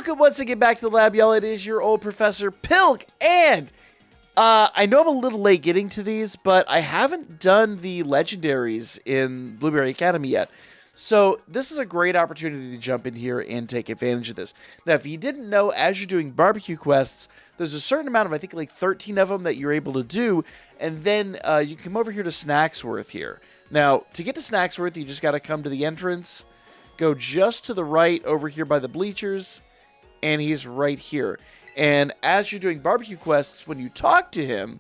Welcome once again back to the lab, y'all. It is your old Professor Pilk, and I know I'm a little late getting to these, but I haven't done the legendaries in Blueberry Academy yet. So this is a great opportunity to jump in here and take advantage of this. Now, if you didn't know, as you're doing barbecue quests, there's a certain amount of, I think, like 13 of them that you're able to do, and then you come over here to Snacksworth here. Now, to get to Snacksworth, you just got to come to the entrance, go just to the right over here by the bleachers, and he's right here. And as you're doing barbecue quests, when you talk to him,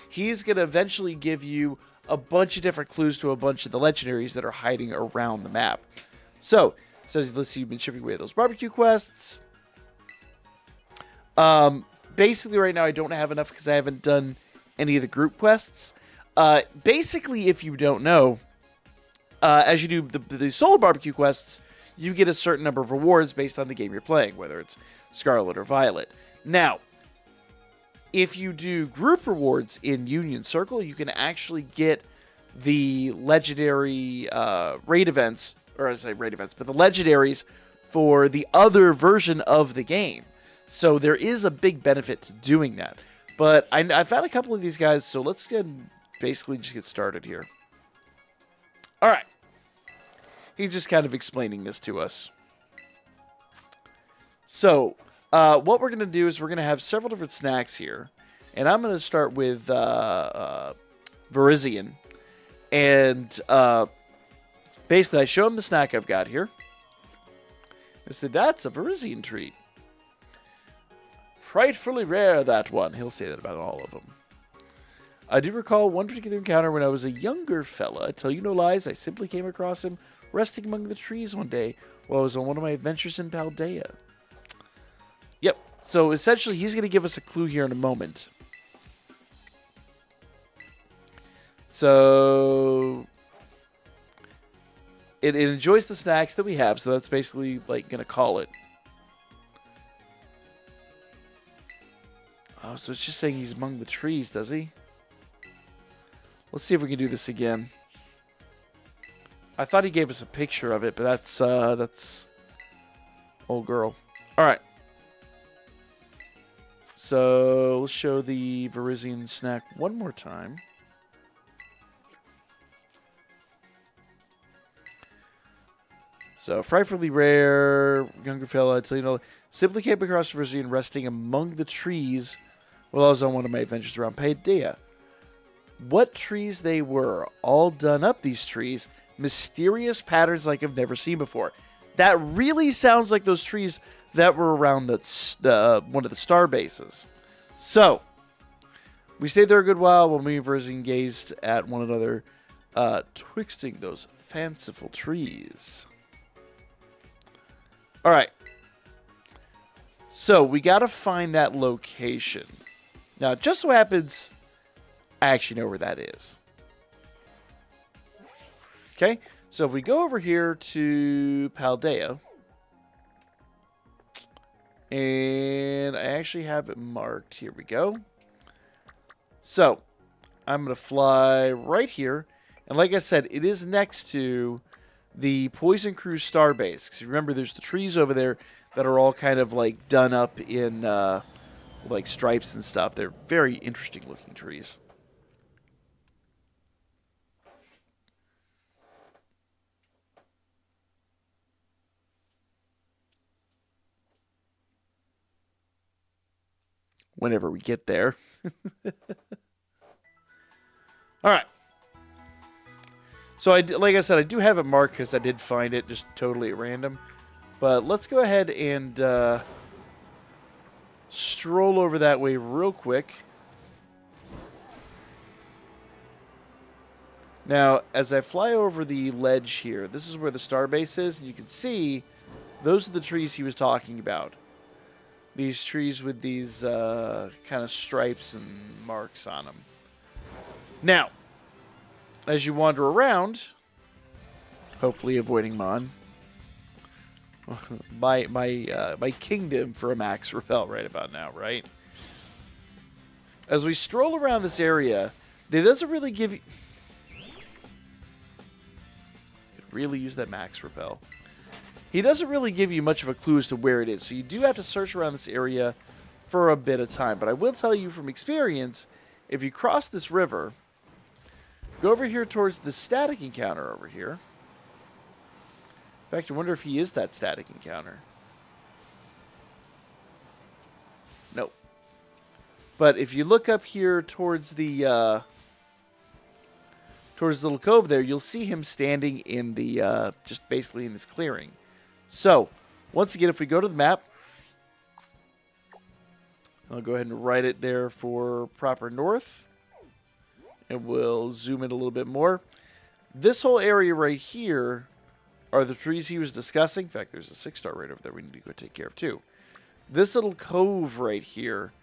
he's going to eventually give you a bunch of different clues to a bunch of the legendaries that are hiding around the map. So, it says, let's see, you've been chipping away at those barbecue quests. Basically, right now, I don't have enough because I haven't done any of the group quests. Basically, if you don't know, as you do the solo barbecue quests, you get a certain number of rewards based on the game you're playing, whether it's Scarlet or Violet. Now, if you do group rewards in Union Circle, you can actually get the legendary raid events, or I say raid events, but the legendaries for the other version of the game. So there is a big benefit to doing that. But I found a couple of these guys, so let's basically just get started here. All right. He's just kind of explaining this to us. So, what we're going to do is we're going to have several different snacks here. And I'm going to start with Virizion. And basically, I show him the snack I've got here. I said, that's a Virizion treat. Frightfully rare, that one. He'll say that about all of them. I do recall one particular encounter when I was a younger fella. I tell you no lies, I simply came across him resting among the trees one day while I was on one of my adventures in Paldea. Yep, so essentially he's going to give us a clue here in a moment. So it enjoys the snacks that we have, so that's basically like going to call it. Oh, so it's just saying he's among the trees, does he? Let's see if we can do this again. I thought he gave us a picture of it, but that's old girl. All right. So let's show the Virizion snack one more time. So frightfully rare, younger fella. I tell you no, simply came across Virizion resting among the trees while I was on one of my adventures around Paldea. What trees they were, all done up these trees. Mysterious patterns like I've never seen before. That really sounds like those trees that were around the one of the star bases. So, we stayed there a good while when me and Virizion gazed at one another, twisting those fanciful trees. Alright. So, we gotta find that location. Now, it just so happens I actually know where that is. Okay, so if we go over here to Paldea, and I actually have it marked. Here we go. So, I'm going to fly right here. And like I said, it is next to the Poison Crew Starbase. Because remember, there's the trees over there that are all kind of like done up in like stripes and stuff. They're very interesting looking trees. Whenever we get there. All right. So, like I said, I do have it marked because I did find it just totally at random. But let's go ahead and stroll over that way real quick. Now, as I fly over the ledge here, this is where the starbase is. And you can see those are the trees he was talking about. These trees with these kind of stripes and marks on them. Now, as you wander around, hopefully avoiding Mon, my kingdom for a max repel right about now, right? As we stroll around this area, it doesn't really give you... Could really use that max repel. he doesn't really give you much of a clue as to where it is. So you do have to search around this area for a bit of time. But I will tell you from experience, if you cross this river, go over here towards the static encounter over here. In fact, I wonder if he is that static encounter. Nope. But if you look up here towards the little cove there, you'll see him standing in the just basically in this clearing. So, once again, if we go to the map, I'll go ahead and write it there for proper north. And we'll zoom in a little bit more. This whole area right here are the trees he was discussing. In fact, there's a 6-star right over there we need to go take care of too. This little cove right here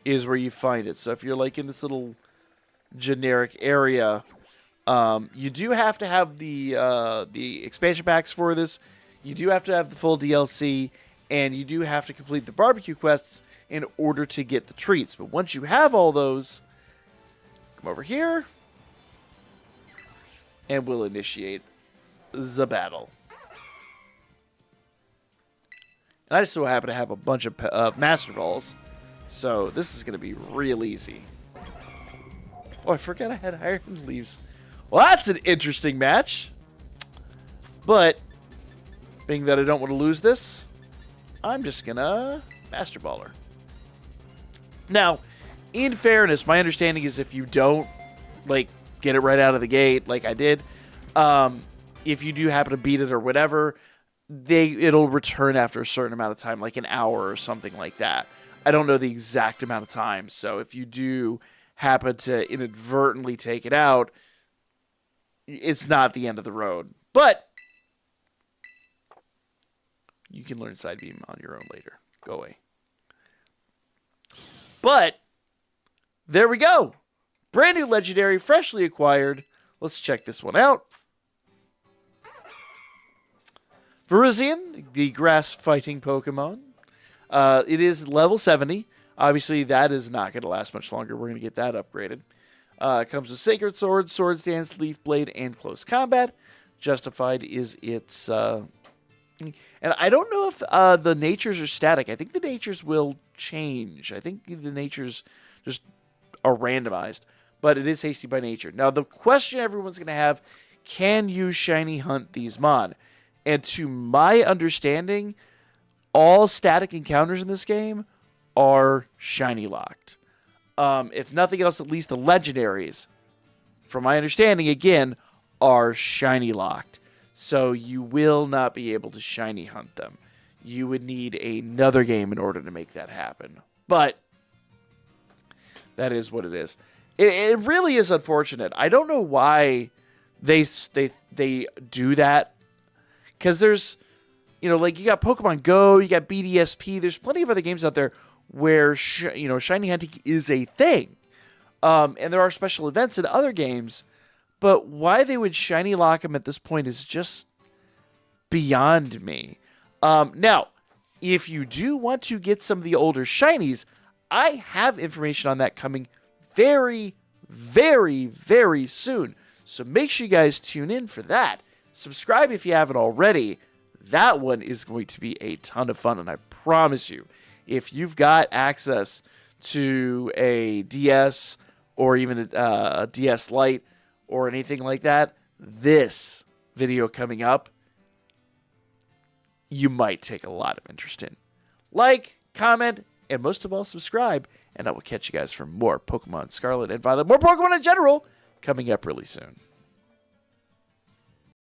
is where you find it. So if you're like in this little generic area, you do have to have the expansion packs for this. You do have to have the full DLC, and you do have to complete the barbecue quests in order to get the treats. But once you have all those, come over here, and we'll initiate the battle. And I just so happen to have a bunch of Master Balls, so this is going to be real easy. Oh, I forgot I had Iron Leaves. Well, that's an interesting match. But, being that I don't want to lose this, I'm just going to Master Baller. Now, in fairness, my understanding is if you don't, like, get it right out of the gate like I did, if you do happen to beat it or whatever, it'll return after a certain amount of time, like an hour or something like that. I don't know the exact amount of time, so if you do happen to inadvertently take it out, it's not the end of the road. But you can learn Side Beam on your own later. Go away. But there we go. Brand new legendary, freshly acquired. Let's check this one out. Virizion, the grass fighting Pokemon. It is level 70. Obviously, that is not going to last much longer. We're going to get that upgraded. It comes with Sacred Sword, Sword Stance, Leaf Blade, and Close Combat. Justified is its... and I don't know if the natures are static. I think the natures will change. I think the natures just are randomized. But it is hasty by nature. Now, the question everyone's going to have, can you shiny hunt these mon? And to my understanding, all static encounters in this game are shiny locked. If nothing else, at least the legendaries, from my understanding, again, are shiny locked. So you will not be able to shiny hunt them. You would need another game in order to make that happen. But that is what it is. It really is unfortunate. I don't know why they do that. Because there's, like you got Pokemon Go, you got BDSP. There's plenty of other games out there where, shiny hunting is a thing. And there are special events in other games. But why they would shiny lock them at this point is just beyond me. Now, if you do want to get some of the older shinies, I have information on that coming very, very, very soon. So make sure you guys tune in for that. Subscribe if you haven't already. That one is going to be a ton of fun, and I promise you, if you've got access to a DS or even a DS Lite or anything like that, this video coming up, you might take a lot of interest in. Like, comment, and most of all, subscribe, and I will catch you guys for more Pokemon Scarlet and Violet, more Pokemon in general, coming up really soon.